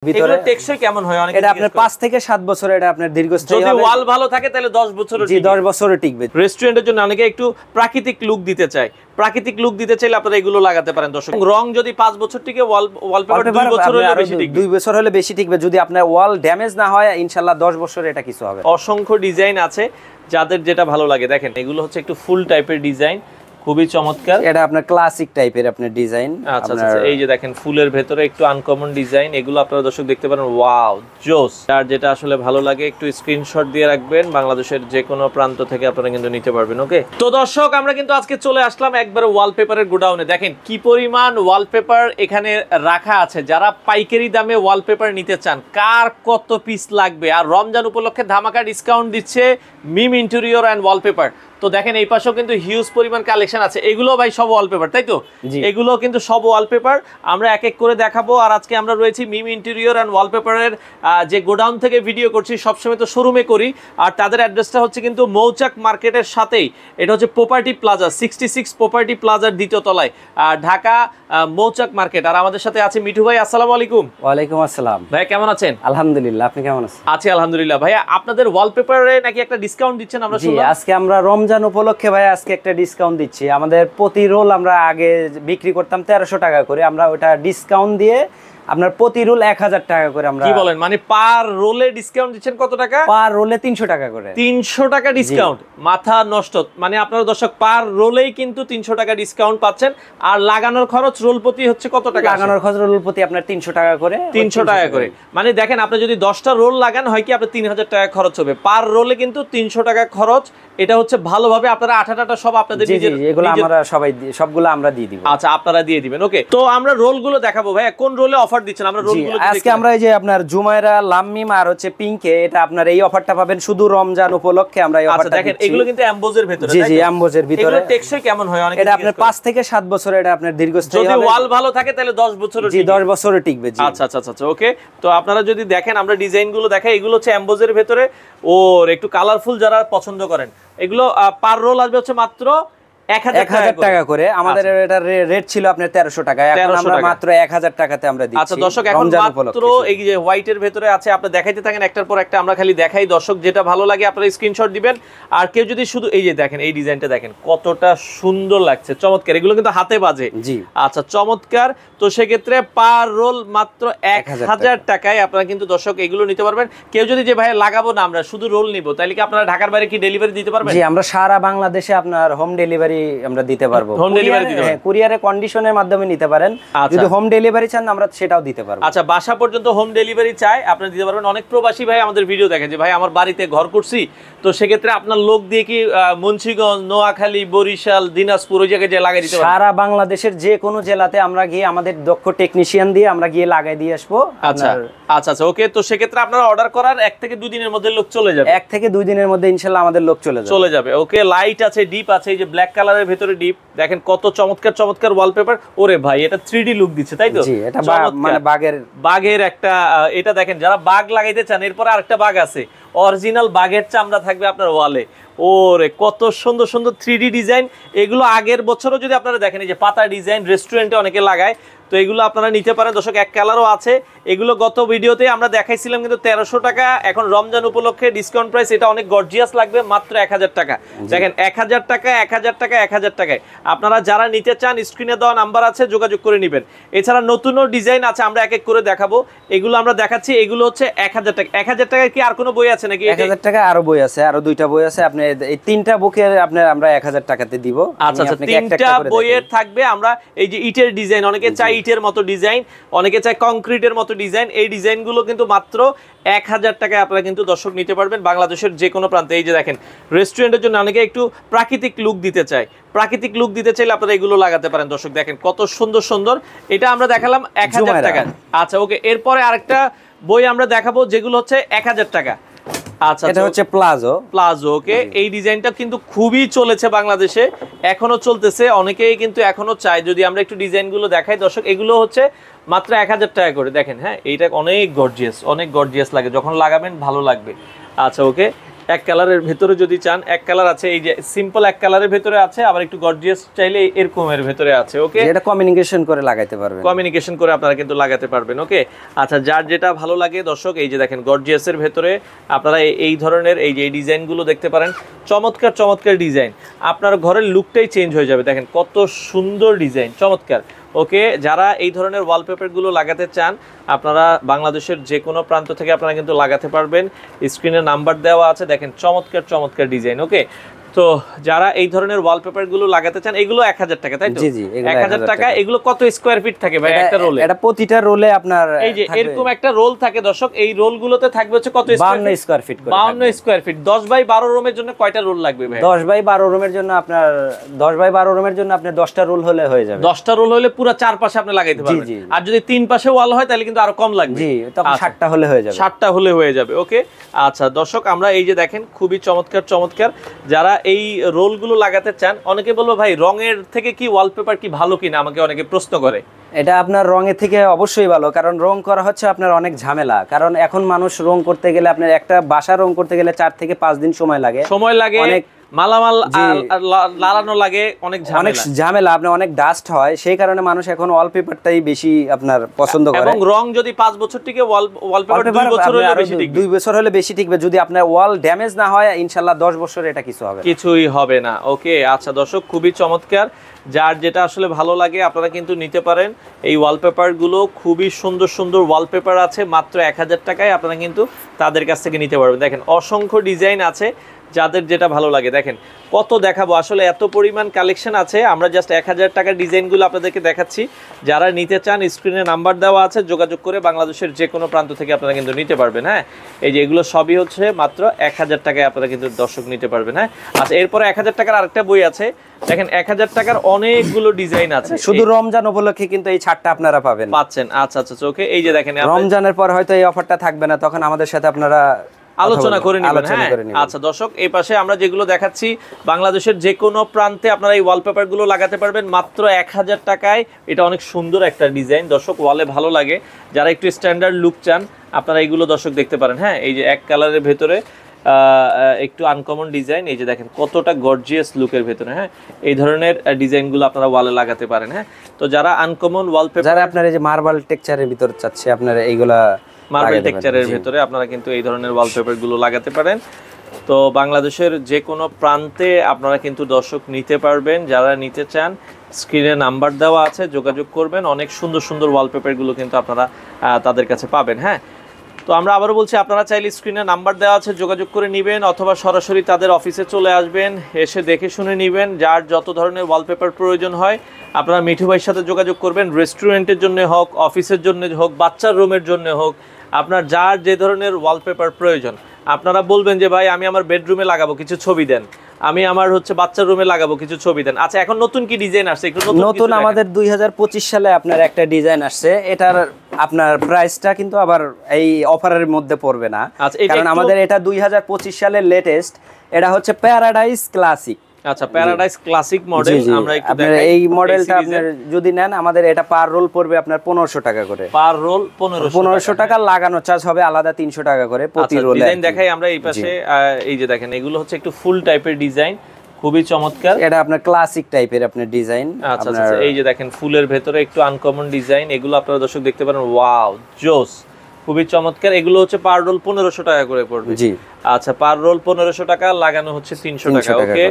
ভিতরে টেকসই কেমন হয় অনেক এটা আপনার 5 থেকে 7 বছর এটা আপনার দীর্ঘস্থায়ী হবে যদি ওয়াল ভালো থাকে তাহলে 10 বছরও জি 10 বছরও টিকবে রেস্টুরেন্টের জন্য অনেকে একটু প্রাকৃতিক লুক দিতে চায় প্রাকৃতিক লুক দিতে চাইলে আপনারা এগুলো লাগাতে পারেন দর্শক রং যদি 5 বছর টিকে ওয়ালপেপার 2 বছর হলে বেশি টিকবে 2 বছর হলে বেশি টিকবে যদি আপনার ওয়াল ড্যামেজ না হয় ইনশাআল্লাহ 10 বছর এটা কিছু হবে অসংখ্য ডিজাইন আছে যাদের যেটা ভালো লাগে দেখেন এগুলো হচ্ছে একটু ফুল টাইপের ডিজাইন খুবই চমৎকার এটা আপনার ক্লাসিক টাইপের আপনার ডিজাইন আচ্ছা আচ্ছা এই যে দেখেন ফুলের ভেতরে একটু আনকমন ডিজাইন এগুলো আপনারা দর্শক দেখতে পারেন ওয়াও জোস আর যেটা আসলে ভালো লাগে একটু স্ক্রিনশট দিয়ে রাখবেন বাংলাদেশের যে কোনো প্রান্ত থেকে আপনারা কিন্তু নিতে পারবেন ওকে তো দর্শক আমরা কিন্তু আজকে চলে আসলাম একবার ওয়ালপেপারের গোডাউনে দেখেন কি পরিমাণ ওয়ালপেপার এখানে রাখা আছে যারা পাইকারি দামে ওয়ালপেপার নিতে চান কার কত পিস লাগবে আর রমজান উপলক্ষে ধামাকা ডিসকাউন্ট দিচ্ছে মিম ইন্টেরিয়র এন্ড ওয়ালপেপার তো দেখেন এই পাশেও কিন্তু হিউজ পরিমাণ কালেকশন আছে এগুলো ভাই সব ওয়ালপেপার তাই তো এগুলো কিন্তু সব ওয়ালপেপার আমরা এক এক করে দেখাবো আর আজকে আমরা রয়েছি মিম ইন্টেরিয়র এন্ড ওয়ালপেপারের যে গোডাউন থেকে ভিডিও করছি সবসময় তো শোরুমে করি আর তাদের অ্যাড্রেসটা হচ্ছে কিন্তু মৌচাক মার্কেটের সাথেই এটা হচ্ছে প্রপার্টি প্লাজা 66 প্রপার্টি প্লাজার দ্বিতীয় তলায় ঢাকা মৌচাক মার্কেট আর আমাদের সাথে আছে মিঠু ভাই আসসালামু আলাইকুম ওয়া আলাইকুম আসসালাম ভাই কেমন আছেন আলহামদুলিল্লাহ আপনি কেমন আছেন আছি আলহামদুলিল্লাহ ভাইয়া আপনাদের ওয়ালপেপারে নাকি একটা ডিসকাউন্ট দিচ্ছেন আমরা শুনলাম জি আজকে আমরা রমজান উপলক্ষে ভাই আজকে একটা ডিসকাউন্ট দিচ্ছি আমাদের প্রতি রোল আমরা আগে বিক্রি করতাম 1300 টাকা করে আমরা ওটা ডিসকাউন্ট দিয়ে আপনার প্রতি রোল 1000 টাকা করে আমরা কি বলেন মানে পার রোলে ডিসকাউন্ট দিচ্ছেন কত টাকা পার রোলে 300 টাকা করে 300 টাকা ডিসকাউন্ট মাথা নষ্ট মানে আপনারা দর্শক পার রোলেই কিন্তু 300 টাকা ডিসকাউন্ট পাচ্ছেন আর লাগানোর খরচ রোল প্রতি হচ্ছে কত টাকা লাগানোর খরচ রোল প্রতি আপনার 300 টাকা করে 300 টাকা করে মানে দেখেন আপনি যদি 10টা রোল লাগান হয় কি আপনার 3000 টাকা খরচ হবে পার রোলে কিন্তু 300 টাকা খরচ এটা হচ্ছে ভালোভাবে আপনারা আঠাটা সব আপনাদের নিজের এগুলো আমরা সবাই সবগুলো আমরা দিয়ে দিব আচ্ছা আপনারা দিয়ে দিবেন ওকে তো আমরা রোলগুলো দেখাবো ভাই কোন রোলে অফার দিচ্ছেন আমরা রোলগুলো আজকে আমরা এই যে আপনার জুমাইরা লাম্মিম আর হচ্ছে পিঙ্কে এটা আপনার এই অফারটা পাবেন শুধু রমজান উপলক্ষে আমরা এই অফারটা দেখেন এগুলো কিন্তু এমবোজের ভিতরে জি জি এমবোজের ভিতরে এগুলো টেকসই কেমন হয় অনেক এটা আপনার 5 থেকে 7 বছর এটা আপনার দীর্ঘস্থায়ী হবে যদি ওয়াল ভালো থাকে তাহলে 10 বছরও জি 10 বছরও টিকবে জি আচ্ছা আচ্ছা আচ্ছা ওকে তো আপনারা যদি দেখেন আমরা ডিজাইনগুলো দেখাই এগুলো হচ্ছে এমবোজের ভিতরে ওর একটু কালারফুল যারা পছন্দ করেন এগুলো পার রোল আসবে হচ্ছে মাত্র 1000 টাকা করে আমাদের এটা রেট ছিল আপনার 1300 টাকা এখন আমরা মাত্র 1000 টাকাতে আমরা দিচ্ছি আচ্ছা দর্শক এখন মাত্র এই যে হোয়াইটের ভিতরে আছে আপনি দেখাইতে থাকেন একটার পর একটা আমরা খালি দেখাই দর্শক যেটা ভালো লাগে আপনারা স্ক্রিনশট দিবেন আর কেউ যদি শুধু এই যে দেখেন এই ডিজাইনটা দেখেন কতটা সুন্দর লাগছে চমৎকার এগুলো কিন্তু হাতে বাজে জি আচ্ছা চমৎকার তো সেক্ষেত্রে পার রোল মাত্র 1000 টাকায় আপনারা কিন্তু দর্শক এগুলো নিতে পারবেন কেউ যদি যে ভাই লাগাবো না আমরা শুধু রোল নিব তাহলে কি আপনারা ঢাকার বাইরে কি ডেলিভারি দিতে পারবেন জি আমরা সারা বাংলাদেশে আপনার হোম ডেলিভারি আমরা দিতে পারবো হোম ডেলিভারি দিতে পারবেন কুরিয়ারে কন্ডিশনের মাধ্যমে নিতে পারেন যদি হোম ডেলিভারি চান আমরা সেটাও দিতে পারবো আচ্ছা বাসা পর্যন্ত হোম ডেলিভারি চাই আপনারা দিতে পারবেন অনেক প্রবাসী ভাই আমাদের ভিডিও দেখেন যে ভাই আমার বাড়িতে ঘর করছি তো সেক্ষেত্রে আপনার লোক দিয়ে কি মুন্সিগঞ্জ নোয়াখালী বরিশাল দিনাজপুর ওই জায়গায় যে লাগাই দিতে পারবেন সারা বাংলাদেশের যে কোনো জেলাতে আমরা গিয়ে আমাদের দক্ষ টেকনিশিয়ান দিয়ে আমরা গিয়ে লাগাই দিয়ে আসবো আচ্ছা আচ্ছা আচ্ছা ওকে তো সেক্ষেত্রে আপনারা অর্ডার করার 1 থেকে 2 দিনের মধ্যে লোক চলে যাবে 1 থেকে 2 দিনের মধ্যে ইনশাআল্লাহ আমাদের লোক চলে যাবে ওকে লাইট আছে ডিপ আছে এই যে ব্ল্যাক কালারের ভিতরে ডিপ দেখেন কত চমৎকার চমৎকার ওয়ালপেপার ওরে ভাই এটা 3D লুক দিচ্ছে তাই তো জি এটা মানে বাঘের একটা এটা দেখেন যারা বাঘ লাগাইতে চান এরপর আরেকটা বাঘ আছে অরিজিনাল বাঘের চামড়া থাকবে আপনার ওয়ালে ওরে কত সুন্দর সুন্দর 3D ডিজাইন এগুলো আগের বছরও যদি আপনারা দেখেন এই যে পাতা ডিজাইন রেস্টুরেন্টে অনেকে লাগায় তো এগুলো আপনারা নিতে পারেন দর্শক এক কালারও আছে এগুলো গত ভিডিওতে আমরা দেখাইছিলাম কিন্তু 1300 টাকা এখন রমজান উপলক্ষে ডিসকাউন্ট প্রাইস এটা অনেক গর্জিয়াস লাগবে মাত্র 1000 টাকা দেখেন 1000 টাকা 1000 টাকা 1000 টাকায় আপনারা যারা নিতে চান স্ক্রিনে দেওয়া নাম্বার আছে যোগাযোগ করে নেবেন এছাড়া নতুনও ডিজাইন আছে আমরা এক এক করে দেখাবো এগুলো আমরা দেখাচ্ছি এগুলো হচ্ছে 1000 টাকা 1000 টাকায় কি আর কোনো বই আছে নাকি 1000 টাকা আরো বই আছে আরো দুইটা বই আছে আপনি এই তিনটা বুকে আমরা 1000 টাকাতে দিব আচ্ছা আচ্ছা তিনটা বইয়ের থাকবে আমরা এই যে ইটের ডিজাইন অনেকে চাই ইটের মতো ডিজাইন অনেকে চায় কংক্রিটের মতো ডিজাইন এই ডিজাইনগুলো কিন্তু মাত্র 1000 টাকায় আপনারা কিন্তু দর্শক নিতে পারবেন বাংলাদেশের যে কোনো প্রান্তে এই যে দেখেন রেস্টুরেন্টের জন্য অনেকে একটু প্রাকৃতিক লুক দিতে চায় প্রাকৃতিক লুক দিতে চাইলে আপনারা এগুলো লাগাতে পারেন দর্শক দেখেন কত সুন্দর সুন্দর এটা আমরা দেখালাম 1000 টাকা আচ্ছা ওকে এরপরে আরেকটা বই আমরা দেখাবো যেগুলো হচ্ছে 1000 টাকা আচ্ছা এটা হচ্ছে প্লাজো ওকে এই ডিজাইনটা কিন্তু খুবই চলেছে বাংলাদেশে এখনো চলতেছে অনেকেই কিন্তু এখনো চায় যদি আমরা একটু ডিজাইনগুলো দেখাই দর্শক এগুলো হচ্ছে মাত্র 1000 টাকা করে দেখেন হ্যাঁ এইটা অনেক গর্জিয়াস লাগে যখন লাগাবেন ভালো লাগবে আচ্ছা ওকে এক কালারের ভেতরে যদি চান, এক কালার আছে, এই যে সিম্পল এক কালারের ভেতরে আছে, আবার একটু গর্জিয়াস চাইলে এরকমের ভেতরে আছে। ওকে, এটা কমিউনিকেশন করে লাগাইতে পারবেন, কমিউনিকেশন করে আপনারা কিন্তু লাগাতে পারবেন। ওকে, আচ্ছা, যার যেটা ভালো লাগে দর্শক, এই যে দেখেন গর্জিয়াসের ভেতরে আপনারা এই ধরনের এই যে ডিজাইনগুলো দেখতে পারেন, চমৎকার চমৎকার ডিজাইন, আপনার ঘরের লুকটাই চেঞ্জ হয়ে যাবে। দেখেন কত সুন্দর ডিজাইন, চমৎকার। ওকে, যারা এই ধরনের ওয়ালপেপারগুলো লাগাতে চান, আপনারা বাংলাদেশের যে কোনো প্রান্ত থেকে আপনারা কিন্তু লাগাতে পারবেন। স্ক্রিনে নাম্বার দেওয়া আছে, দেখেন চমৎকার চমৎকার ডিজাইন। ওকে, তো যারা এই ধরনের ওয়ালপেপারগুলো লাগাতে চান, এগুলো 1000 টাকা, তাই তো? জি জি, 1000 টাকা। এগুলো কত স্কয়ার ফিট থাকে ভাই একটা রোলে? এটা প্রতিটা রোলে আপনার এই যে এরকম একটা রোল থাকে দর্শক, এই রোলগুলোতে থাকবে হচ্ছে কত স্কয়ার ফিট? 52 স্কয়ার ফিট করে। 52 স্কয়ার ফিট। 10 বাই 12 রুমের জন্য কয়টা রোল লাগবে ভাই? 10 বাই 12 রুমের জন্য আপনার 10 বাই 12 রুমের জন্য আপনার 10টা রোল হলে হয়ে যাবে। 10টা রোল হলে পুরো চারপাশে আপনি লাগাইতে পারবেন। জি। আর যদি তিন পাশে ওয়াল হয় তাহলে কিন্তু আরো কম লাগবে। জি, তখন 60টা হলে হয়ে যাবে। 60টা হলে হয়ে যাবে। ওকে, আচ্ছা দর্শক, আমরা এই যে দেখেন খুবই চমৎকার চমৎকার, যারা এই রোলগুলো লাগাতে চান, অনেকে বলবো ভাই রঙের থেকে কি ওয়ালপেপার কি ভালো কিনা, আমাকে অনেকে প্রশ্ন করে। এটা আপনার রঙের থেকে অবশ্যই ভালো, কারণ রং করা হচ্ছে আপনার অনেক ঝামেলা। কারণ এখন মানুষ রং করতে গেলে আপনার একটা বাসা রং করতে গেলে 4 থেকে 5 দিন সময় লাগে, অনেক মালামাল লাগানো লাগে, অনেক ঝামেলা, আপনার অনেক ডাস্ট হয়। সেই কারণে মানুষ এখন ওয়ালপেপারটাই বেশি আপনার পছন্দ করে। এবং রং যদি 5 বছর টিকে, ওয়ালপেপার 2 বছর হলে বেশি টিকবে। 2 বছর হলে বেশি টিকবে। যদি আপনার ওয়াল ড্যামেজ না হয়, ইনশাআল্লাহ 10 বছর এটা কিছুই হবে না। ওকে, আচ্ছা দর্শক, খুবই চমৎকার, যার যেটা আসলে ভালো লাগে আপনারা কিন্তু নিতে পারেন। এই ওয়ালপেপারগুলো খুবই সুন্দর সুন্দর ওয়ালপেপার আছে, মাত্র 1000 টাকায় আপনারা কিন্তু তাদের কাছ থেকে নিতে পারবেন। দেখেন অসংখ্য ডিজাইন আছে, যাদের যেটা ভালো লাগে। দেখেন কত দেখাবো, আসলে এত পরিমাণ কালেকশন আছে, আমরা জাস্ট 1000 টাকার ডিজাইনগুলো আপনাদেরকে দেখাচ্ছি। যারা নিতে চান, স্ক্রিনে নাম্বার দেওয়া আছে, যোগাযোগ করে বাংলাদেশের যে কোনো প্রান্ত থেকে আপনারা কিন্তু নিতে পারবেন। হ্যাঁ, এই যে এগুলো সবই হচ্ছে মাত্র 1000 টাকায় আপনারা কিন্তু দর্শক নিতে পারবেন। হ্যাঁ, আচ্ছা, এরপরে 1000 টাকার আরেকটা বই আছে, দেখেন 1000 টাকার অনেকগুলো ডিজাইন আছে। শুধু রমজান উপলক্ষে কিন্তু এই ছাড়টা আপনারা পাচ্ছেন। আচ্ছা আচ্ছা, ওকে, এই যে দেখেন রমজানের পর হয়তো এই অফারটা থাকবে না, তখন আমাদের সাথে আপনারা আলোচনা করে নেবেন। হ্যাঁ, আচ্ছা দর্শক, এই পাশে আমরা যেগুলো দেখাচ্ছি, বাংলাদেশের যে কোনো প্রান্তে আপনারা এই ওয়ালপেপারগুলো লাগাতে পারবেন মাত্র 1000 টাকায়। এটা অনেক সুন্দর একটা ডিজাইন দর্শক, ওয়ালে ভালো লাগে। যারা একটু স্ট্যান্ডার্ড লুক চান, আপনারা এইগুলো দর্শক দেখতে পারেন। হ্যাঁ, এই যে এক কালারের ভেতরে একটু আনকমন ডিজাইন, এই যে দেখেন কতটা গর্জিয়াস লুকের ভেতরে। হ্যাঁ, এই ধরনের ডিজাইনগুলো আপনারা ওয়ালে লাগাতে পারেন। হ্যাঁ, তো যারা আনকমন ওয়ালপেপার, যারা আপনারা এই যে মার্বেল টেক্সচারের ভিতর চাচ্ছে, আপনারা এইগুলা মার্বেল টেক্সচারের ভেতরে আপনারা কিন্তু এই ধরনের ওয়ালপেপারগুলো লাগাতে পারেন। তো বাংলাদেশের যে কোনো প্রান্তে আপনারা কিন্তু দর্শক নিতে পারবেন। যারা নিতে চান, স্ক্রিনে নাম্বার দেওয়া আছে, যোগাযোগ করবেন। অনেক সুন্দর সুন্দর ওয়ালপেপারগুলো কিন্তু আপনারা তাদের কাছে পাবেন। হ্যাঁ, তো আমরা আবারও বলছি, আপনারা চাইলে স্ক্রিনে নাম্বার দেওয়া আছে, যোগাযোগ করে নেবেন, অথবা সরাসরি তাদের অফিসে চলে আসবেন, এসে দেখে শুনে নেবেন। যার যত ধরনের ওয়ালপেপার প্রয়োজন হয় আপনারা মিঠু ভাইয়ের সাথে যোগাযোগ করবেন। রেস্টুরেন্টের জন্য হোক, অফিসের জন্য হোক, বাচ্চার রুমের জন্য হোক, আপনার যার যে ধরনের ওয়ালপেপার প্রয়োজন, আপনারা বলবেন যে ভাই আমি আমার বেডরুমে লাগাবো, কিছু ছবি দেন, আমি আমার হচ্ছে বাচ্চার রুমে লাগাবো, কিছু ছবি দেন। আচ্ছা, এখন নতুন কি ডিজাইন আসছে? একটু নতুন আমাদের 2025 সালে আপনার একটা ডিজাইন আসছে। এটার আপনার প্রাইসটা কিন্তু আবার এই অফারের মধ্যে পড়বে না, কারণ আমাদের এটা 2025 সালের লেটেস্ট। এটা হচ্ছে প্যারাডাইস ক্লাসিক। আচ্ছা, প্যারাডাইস ক্লাসিক মডেল। আমরা একটু দেখাই, এই মডেলটা আপনার যদি নেন, আমাদের এটা পার রোল পড়বে আপনার 1500 টাকা করে। পার রোল 1500 টাকা, লাগানো চার্জ হবে আলাদা 300 টাকা করে প্রতি রোলে। ডিজাইন দেখাই আমরা এই পাশে, এই যে দেখেন এগুলো হচ্ছে একটু ফুল টাইপের ডিজাইন, খুবই চমৎকার। এটা আপনার ক্লাসিক টাইপের আপনার ডিজাইন। আচ্ছা আচ্ছা, এই যে দেখেন ফুলের ভেতরে একটু আনকমন ডিজাইন, এগুলো আপনারা দর্শক দেখতে পারেন। ওয়াও, জোস, খুবই চমৎকার। এগুলো হচ্ছে পার রোল 1500 টাকা করে পড়বে। জি, আচ্ছা, পার রোল 1500 টাকা, লাগানো হচ্ছে 300 টাকা। ওকে,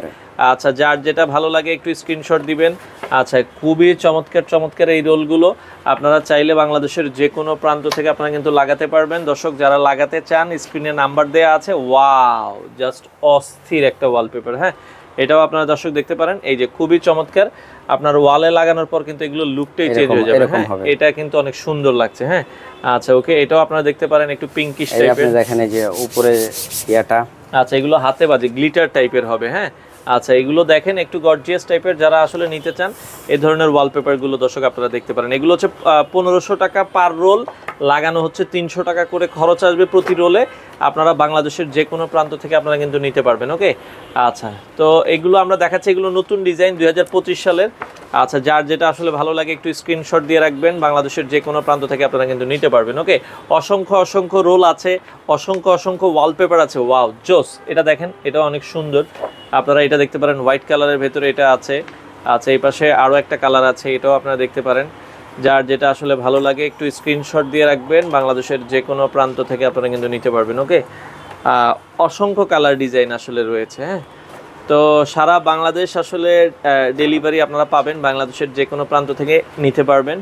আচ্ছা, যার যেটা ভালো লাগে একটু স্ক্রিনশট দিবেন। আচ্ছা, খুবই চমৎকার চমৎকার এই রোলগুলো আপনারা চাইলে বাংলাদেশের যে কোনো প্রান্ত থেকে আপনারা কিন্তু লাগাতে পারবেন। দর্শক যারা লাগাতে চান, স্ক্রিনে নাম্বার দেওয়া আছে। ওয়াও, জাস্ট অস্থির একটা ওয়ালপেপার। হ্যাঁ, এটাও আপনারা দর্শক দেখতে পারেন। এই যে খুবই চমৎকার, আপনার ওয়ালে লাগানোর পর কিন্তু এগুলো লুকটাই চেঞ্জ হয়ে যাবে। হ্যাঁ, এটা কিন্তু অনেক সুন্দর লাগছে। হ্যাঁ, আচ্ছা, ওকে, এটাও আপনারা দেখতে পারেন, একটু পিঙ্কিশ টাইপের। আপনি দেখেন এই যে উপরে ইয়াটা, আচ্ছা, এগুলো হাতে বাজে গ্লিটার টাইপের হবে। হ্যাঁ, আচ্ছা, এগুলো দেখেন একটু গর্জিয়াস টাইপের। যারা আসলে নিতে চান এই ধরনের ওয়ালপেপারগুলো দর্শক আপনারা দেখতে পারেন। এগুলো হচ্ছে 1500 টাকা পার রোল, লাগানো হচ্ছে 300 টাকা করে খরচ আসবে প্রতি রোলে। আপনারা বাংলাদেশের যে কোনো প্রান্ত থেকে আপনারা কিন্তু নিতে পারবেন। ওকে, আচ্ছা, তো এগুলো আমরা দেখাচ্ছি, এগুলো নতুন ডিজাইন 2025 সালের। আচ্ছা, যার যেটা আসলে ভালো লাগে একটু স্ক্রিনশট দিয়ে রাখবেন, বাংলাদেশের যে কোনো প্রান্ত থেকে আপনারা কিন্তু নিতে পারবেন। ওকে, অসংখ্য অসংখ্য রোল আছে, অসংখ্য অসংখ্য ওয়ালপেপার আছে। ওয়াও, জোস! এটা দেখেন, এটা অনেক সুন্দর। আপনারা এটা দেখতে পারেন, হোয়াইট কালারের ভেতরে এটা আছে। আচ্ছা, এই পাশে আরও একটা কালার আছে, এটাও আপনারা দেখতে পারেন। যার যেটা আসলে ভালো লাগে একটু স্ক্রিনশট দিয়ে রাখবেন, বাংলাদেশের যে কোনো প্রান্ত থেকে আপনারা কিন্তু নিতে পারবেন। ওকে, অসংখ্য কালার ডিজাইন আসলে রয়েছে। হ্যাঁ, তো সারা বাংলাদেশ আসলে ডেলিভারি আপনারা পাবেন, বাংলাদেশের যে কোনো প্রান্ত থেকে নিতে পারবেন।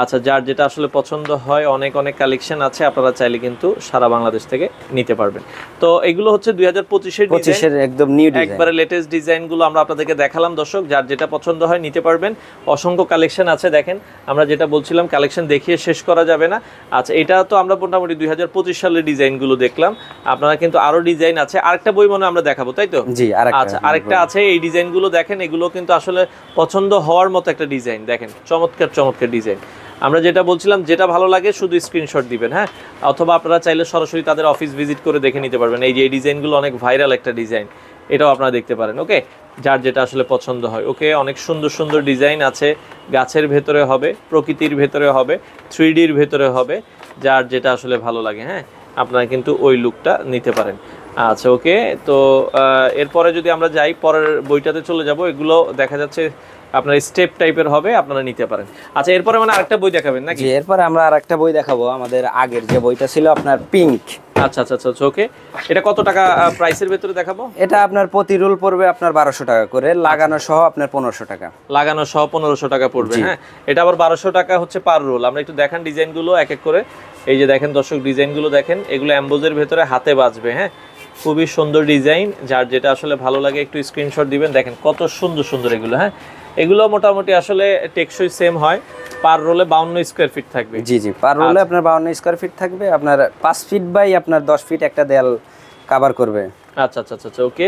আচ্ছা, যার যেটা আসলে পছন্দ হয়, অনেক অনেক কালেকশন আছে, আপনারা চাইলে কিন্তু সারা বাংলাদেশ থেকে নিতে পারবেন। তো এগুলো হচ্ছে 2025-এর একদম নিউ ডিজাইন, একবারে লেটেস্ট ডিজাইনগুলো আমরা আপনাদেরকে দেখালাম। দর্শক, যার যেটা পছন্দ হয় নিতে পারবেন। অসংখ্য কালেকশন আছে, দেখেন আমরা যেটা বলছিলাম কালেকশন দেখিয়ে শেষ করা যাবে না। আচ্ছা, এটা তো আমরা মোটামুটি 2025 সালের ডিজাইনগুলো দেখলাম, আপনারা কিন্তু আরো ডিজাইন আছে। আরেকটা বই মনে আমরা দেখাবো, তাই তো? জি, আচ্ছা, আরেকটা আছে। এই ডিজাইনগুলো দেখেন, এগুলো কিন্তু আসলে পছন্দ হওয়ার মতো একটা ডিজাইন। দেখেন, চমৎকার চমৎকার ডিজাইন। আমরা যেটা বলছিলাম, যেটা ভালো লাগে শুধু স্ক্রিনশট দিবেন। হ্যাঁ, অথবা আপনারা চাইলে সরাসরি তাদের অফিস ভিজিট করে দেখে নিতে পারবেন। এই যে এই ডিজাইনগুলো অনেক ভাইরাল একটা ডিজাইন, এটাও আপনারা দেখতে পারেন। ওকে, যার যেটা আসলে পছন্দ হয়। ওকে, অনেক সুন্দর সুন্দর ডিজাইন আছে, গাছের ভেতরে হবে, প্রকৃতির ভেতরে হবে, 3Dর ভেতরে হবে, যার যেটা আসলে ভালো লাগে। হ্যাঁ, আপনারা কিন্তু ওই লুকটা নিতে পারেন। আচ্ছা, ওকে, তো এরপরে যদি আমরা যাই, পরের বইটাতে চলে যাব। এগুলো দেখা যাচ্ছে আপনার স্টেপ টাইপের হবে, আপনারা নিতে পারেন। আচ্ছা, এরপরে মানে আরেকটা বই দেখাবেন নাকি? জি, এরপরে আমরা আরেকটা বই দেখাবো, আমাদের আগের যে বইটা ছিল আপনার পিঙ্ক। আচ্ছা আচ্ছা আচ্ছা, ওকে। এটা কত টাকা প্রাইসের ভেতরে দেখাবো? এটা আপনার প্রতি রোল পড়বে আপনার 1200 টাকা করে, লাগানো সহ আপনার 1500 টাকা। লাগানো সহ 1500 টাকা পড়বে। হ্যাঁ, এটা আবার 1200 টাকা হচ্ছে পার রোল। আমরা একটু দেখান ডিজাইনগুলো এক এক করে। এই যে দেখেন দর্শক, ডিজাইনগুলো দেখেন, এগুলো অ্যাম্বোজের ভেতরে হাতে বাজবে। হ্যাঁ, খুবই সুন্দর ডিজাইন। যার যেটা আসলে ভালো লাগে একটু স্ক্রিনশট দিবেন। দেখেন কত সুন্দর সুন্দর এগুলো। হ্যাঁ, এগুলো মোটামুটি আসলে টেকসই সেম হয়। পার রোলে 52 স্কয়ার ফিট থাকবে। জি জি, পার রোলে আপনার 52 স্কয়ার ফিট থাকবে। আপনার 5 ফিট বাই আপনার 10 ফিট একটা দেয়াল কভার করবে। আচ্ছা আচ্ছা আচ্ছা, ওকে।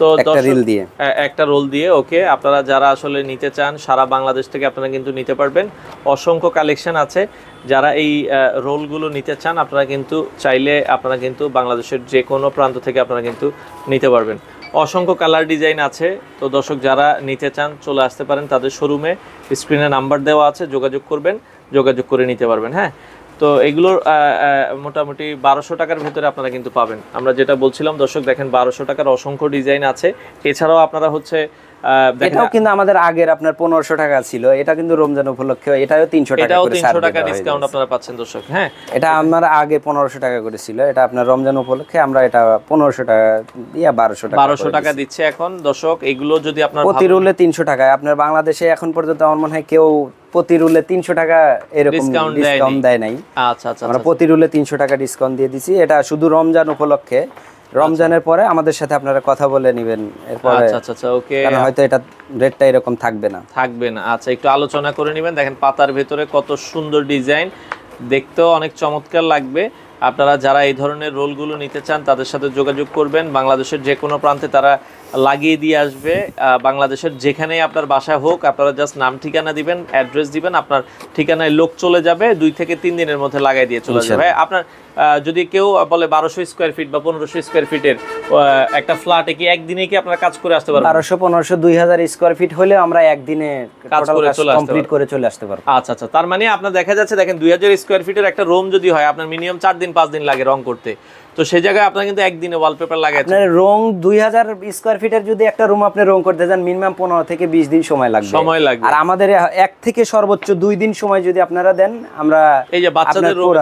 তো একটা রিল দিয়ে, একটা রোল দিয়ে। ওকে, আপনারা যারা আসলে নিতে চান সারা বাংলাদেশ থেকে আপনারা কিন্তু নিতে পারবেন। অসংখ্য কালেকশন আছে। যারা এই রোলগুলো নিতে চান, আপনারা কিন্তু চাইলে আপনারা কিন্তু বাংলাদেশের যে কোনো প্রান্ত থেকে আপনারা কিন্তু নিতে পারবেন। অসংখ্য কালার ডিজাইন আছে। তো দর্শক, যারা নিতে চান চলে আসতে পারেন তাদের শোরুমে, স্ক্রিনে নাম্বার দেওয়া আছে, যোগাযোগ করবেন, যোগাযোগ করে নিতে পারবেন। হ্যাঁ, তো এগুলোর মোটামুটি 1200 টাকার ভিতরে আপনারা কিন্তু পাবেন। আমরা যেটা বলছিলাম দর্শক, দেখেন 1200 টাকার অসংখ্য ডিজাইন আছে। এছাড়াও আপনারা হচ্ছে এটাও কিন্তু আমাদের আগের আপনার 1500 টাকা ছিল, এটা কিন্তু রমজান উপলক্ষে এটাও 300 টাকা, এটাও 300 টাকা ডিসকাউন্ট আপনারা পাচ্ছেন দর্শক। হ্যাঁ, এটা আমার আগে 1500 টাকা করে ছিল, এটা আপনার রমজান উপলক্ষে আমরা এটা 1500 টাকা দিয়া 1200 টাকা দিচ্ছে এখন দর্শক। এগুলো যদি আপনার প্রতি রুলে 300 টাকা, আপনার বাংলাদেশে এখন পর্যন্ত আমার মনে হয় কেউ প্রতি রুলে 300 টাকা এরকম ডিসকাউন্ট দেয় নাই। আচ্ছা আচ্ছা, আমরা প্রতি রুলে 300 টাকা ডিসকাউন্ট দিয়ে দিছি। এটা শুধু রমজান উপলক্ষে, রমজানের পরে আমাদের সাথে আপনারা কথা বলে নেবেন এরপরে। আচ্ছা আচ্ছা আচ্ছা, ওকে। কারণ হয়তো এটা রেটটা এরকম থাকবে না। আচ্ছা, একটু আলোচনা করে নেবেন। দেখেন পাতার ভেতরে কত সুন্দর ডিজাইন, দেখতেও অনেক চমৎকার লাগবে। আপনারা যারা এই ধরনের রোলগুলো নিতে চান তাদের সাথে যোগাযোগ করবেন। বাংলাদেশের যে কোনো প্রান্তে তারা লাগিয়ে দিয়ে আসবে। বাংলাদেশের যেখানেই আপনার বাসা হোক, আপনারা জাস্ট নাম ঠিকানা দিবেন, অ্যাড্রেস দিবেন, আপনার ঠিকানায় লোক চলে যাবে, 2 থেকে 3 দিনের মধ্যে লাগাই দিয়ে চলে যাবে। আপনার যদি কেউ বলে 1200 স্কয়ার ফিট বা 1500 স্কয়ার ফিটের একটা ফ্ল্যাটে কি একদিনে কি আপনারা কাজ করে আসতে পারবেন? 1200 1500 2000 স্কয়ার ফিট হলে আমরা একদিনে কাজ করে কমপ্লিট করে চলে আসতে পারবো। আচ্ছা আচ্ছা, তার মানে আপনার দেখা যাচ্ছে, দেখেন 2000 স্কয়ার ফিটের একটা রুম যদি হয়, আপনার মিনিমাম 4 দিন 5 দিন লাগে রং করতে। তো সেই জায়গায় আপনারা কিন্তু একদিনে ওয়ালপেপার লাগাচ্ছেন। আপনার রং 2000 স্কয়ার ফিটের যদি একটা রুম আপনি রং করতে যান, মিনিমাম 15 থেকে 20 দিন সময় লাগবে। আর আমাদের 1 থেকে সর্বোচ্চ 2 দিন সময় যদি আপনারা দেন, আমরা এই যে বাচ্চাদের রুম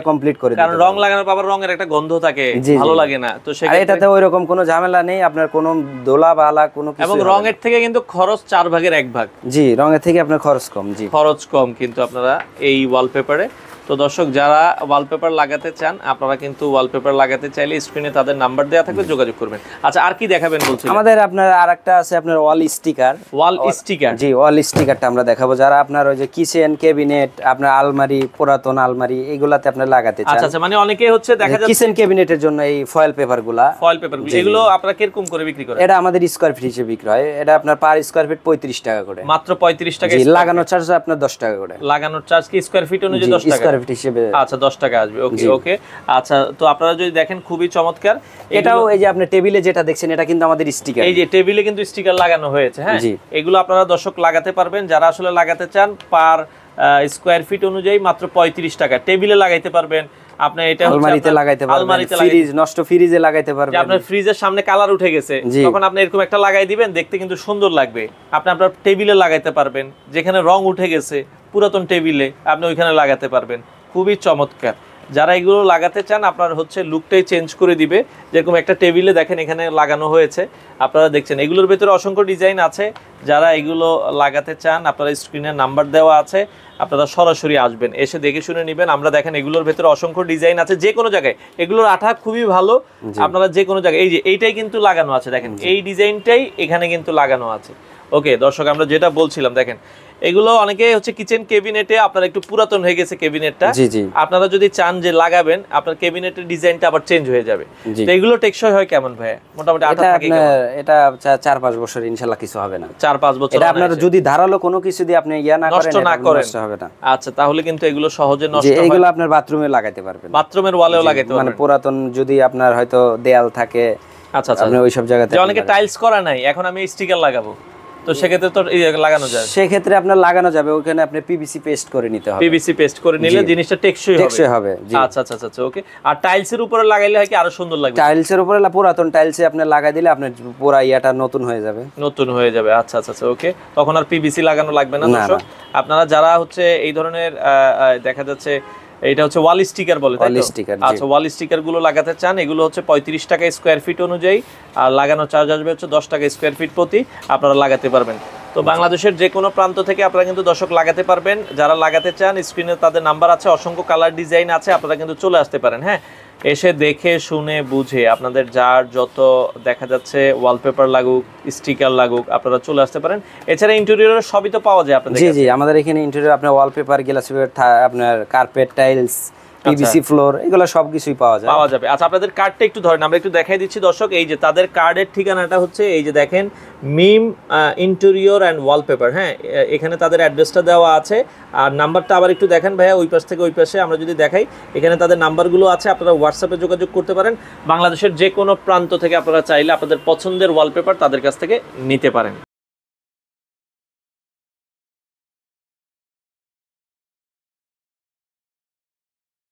কমপ্লিট করে দিই। কারণ রং লাগানোর পর রঙের একটা গন্ধ থাকে, ভালো লাগে না। তো সেক্ষেত্রে এটাতে ওইরকম কোনো ঝামেলা নেই, আপনার কোনো দোলা বালা কোনো কিছু। এবং রঙের থেকে কিন্তু খরচ 4 ভাগের 1 ভাগ। জি, রঙের থেকে আপনার খরচ কম। জি, খরচ কম কিন্তু আপনারা এই ওয়ালপেপারে। তো দর্শক, যারা ওয়ালপেপার লাগাতে চান, আপনারা কিন্তু ওয়ালপেপার লাগাতে চাইলে স্ক্রিনে তাদের নাম্বার দেওয়া থাকবে, যোগাযোগ করবেন। আচ্ছা, আর কি দেখাবেন বলছেন? আমাদের আপনার আরেকটা আছে আপনার ওয়াল স্টিকার। ওয়াল স্টিকার? জি, ওয়াল স্টিকারটা আমরা দেখাবো। যারা আপনার ওই যে কিচেন ক্যাবিনেট, আপনার আলমারি, পুরাতন আলমারি, এগুলাতে আপনি লাগাতে চান। আচ্ছা আচ্ছা, মানে অনেকে হচ্ছে দেখা যাচ্ছে কিচেন ক্যাবিনেটের জন্য এই ফয়েল পেপারগুলো, এগুলো আপনারা কিরকম করে বিক্রি করেন? এটা আমাদের স্কয়ার ফিট হিসেবে বিক্রি হয়। এটা আপনার পার স্কয়ার ফিট 35 টাকা করে। মাত্র 35 টাকা? জি, লাগানোর চার্জ আপনার 10 টাকা করে। লাগানোর চার্জ কি স্কয়ার ফিট অনুযায়ী 10 টাকা? স্কয়ার ফিট হিসেবে। আচ্ছা 10 টাকা আসবে, ওকে ওকে। আচ্ছা তো আপনারা যদি দেখেন খুবই চমৎকার। এটাও এই যে আপনি টেবিলে যেটা দেখছেন এটা কিন্তু আমাদের স্টিকার, এই যে টেবিলে কিন্তু স্টিকার লাগানো হয়েছে, হ্যাঁ এগুলো আপনারা দর্শক লাগাতে পারবেন যারা আসলে লাগাতে চান। পার স্কয়ার ফিট অনুযায়ী মাত্র 35 টাকা। টেবিলে লাগাইতে পারবেন, আপনি এটা আলমারিতে লাগাইতে পারবেন, ফ্রিজ নষ্ট ফ্রিজে লাগাইতে পারবেন। আপনার ফ্রিজের সামনে কালার উঠে গেছে তখন আপনি এরকম একটা লাগাই দিবেন, দেখতে কিন্তু সুন্দর লাগবে। আপনি আপনার টেবিলে লাগাইতে পারবেন, যেখানে রং উঠে গেছে পুরাতন টেবিলে আপনি ওইখানে লাগাতে পারবেন। খুবই চমৎকার। যারা এগুলো লাগাতে চান আপনার হচ্ছে লুকটাই চেঞ্জ করে দিবে। যেরকম একটা টেবিলে দেখেন এখানে লাগানো হয়েছে, আপনারা দেখছেন এগুলোর ভেতরে অসংখ্য ডিজাইন আছে। যারা এগুলো লাগাতে চান আপনারা স্ক্রিনে নাম্বার দেওয়া আছে, আপনারা সরাসরি আসবেন, এসে দেখে শুনে নেবেন। আমরা দেখেন এগুলোর ভেতরে অসংখ্য ডিজাইন আছে, যে কোনো জায়গায় এগুলোর আঠা খুবই ভালো, আপনারা যে কোনো জায়গায় এই যে এইটাই কিন্তু লাগানো আছে, দেখেন এই ডিজাইনটাই এখানে কিন্তু লাগানো আছে। ওকে দর্শক, আমরা যেটা বলছিলাম দেখেন এগুলো অনেকে হচ্ছে কিচেন ক্যাবিনেটে আপনার একটু পুরাতন হয়ে গেছে ক্যাবিনেটটা, আপনারা যদি চান যে লাগাবেন আপনার ক্যাবিনেটের ডিজাইনটা আবার চেঞ্জ হয়ে যাবে। তো এগুলো টেকসই হয় কেমন ভাই? মোটামুটি আঠা থাকে কেমন? এটা 4-5 বছর ইনশাআল্লাহ কিছু হবে না। 4-5 বছর এটা আপনারা যদি ধারালো কোনো কিছু দিয়ে আপনি ইয়া না করেন, নষ্ট না করেন, নষ্ট হবে না। আচ্ছা তাহলে কিন্তু এগুলো সহজে নষ্ট হয়। এগুলো আপনার বাথরুমে লাগাইতে পারবেন, বাথরুমের ওয়ালেও লাগাইতে পারবেন। মানে পুরাতন যদি আপনার হয়তো দেয়াল থাকে, আচ্ছা আচ্ছা আপনি ওই সব জায়গাতে, অনেকে টাইলস করা নাই এখন আমি স্টিকার লাগাবো, তো সেক্ষেত্রে তো লাগানো যায়, সেক্ষেত্রে আপনার লাগানো যাবে। ওখানে আপনি পিভিসি পেস্ট করে নিতে হবে, পিভিসি পেস্ট করে নিলে জিনিসটা টেকসই হবে। আচ্ছা আচ্ছা আচ্ছা ওকে। আর টাইলসের উপরে লাগাইলে হয় কি আরো সুন্দর লাগবে? টাইলসের উপরে পুরাতন টাইলসে আপনি লাগাই দিলে আপনার পুরো ইয়াটা নতুন হয়ে যাবে, নতুন হয়ে যাবে। আচ্ছা আচ্ছা আচ্ছা ওকে, তখন আর পিভিসি লাগানো লাগবে না। দর্শক আপনারা যারা হচ্ছে এই ধরনের দেখা যাচ্ছে এটা হচ্ছে ওয়াল স্টিকার বলে, তাই তো? আচ্ছা ওয়াল স্টিকার গুলো লাগাতে চান, এগুলো হচ্ছে 35 টাকা স্কয়ার ফিট অনুযায়ী, আর লাগানো চার্জ আসবে হচ্ছে 10 টাকা স্কয়ার ফিট প্রতি, আপনারা লাগাতে পারবেন। তো বাংলাদেশের যে কোনো প্রান্ত থেকে আপনারা কিন্তু দর্শক লাগাতে পারবেন। যারা লাগাতে চান স্ক্রিনে তাদের নাম্বার আছে, অসংখ্য কালার ডিজাইন আছে, আপনারা কিন্তু চলে আসতে পারেন। হ্যাঁ, এসে দেখে শুনে বুঝে আপনাদের যার যত দেখা যাচ্ছে ওয়ালপেপার লাগুক, স্টিকার লাগুক, আপনারা চলে আসতে পারেন। এছাড়া ইন্টেরিয়রের সবই তো পাওয়া যায় আপনাদের কাছে? জি আমাদের এখানে ইন্টেরিয়র আপনার ওয়ালপেপার, গ্লাস পেপার, আপনার কার্পেট, টাইলস, পিভিসি ফ্লোর, এগুলো সবকিছুই পাওয়া যাবে। আচ্ছা আপনাদের কার্ডটা একটু ধরেন, আমরা একটু দেখাই দিচ্ছি দর্শক। এই যে তাদের কার্ডের ঠিকানাটা হচ্ছে এই যে দেখেন, মিম ইন্টেরিয়র অ্যান্ড ওয়ালপেপার। হ্যাঁ, এখানে তাদের অ্যাড্রেসটা দেওয়া আছে, আর নাম্বারটা আবার একটু দেখেন ভাইয়া, ওই পাশ থেকে ওই পাশে আমরা যদি দেখাই, এখানে তাদের নাম্বারগুলো আছে, আপনারা হোয়াটসঅ্যাপে যোগাযোগ করতে পারেন। বাংলাদেশের যে কোনো প্রান্ত থেকে আপনারা চাইলে আপনাদের পছন্দের ওয়ালপেপার তাদের কাছ থেকে নিতে পারেন।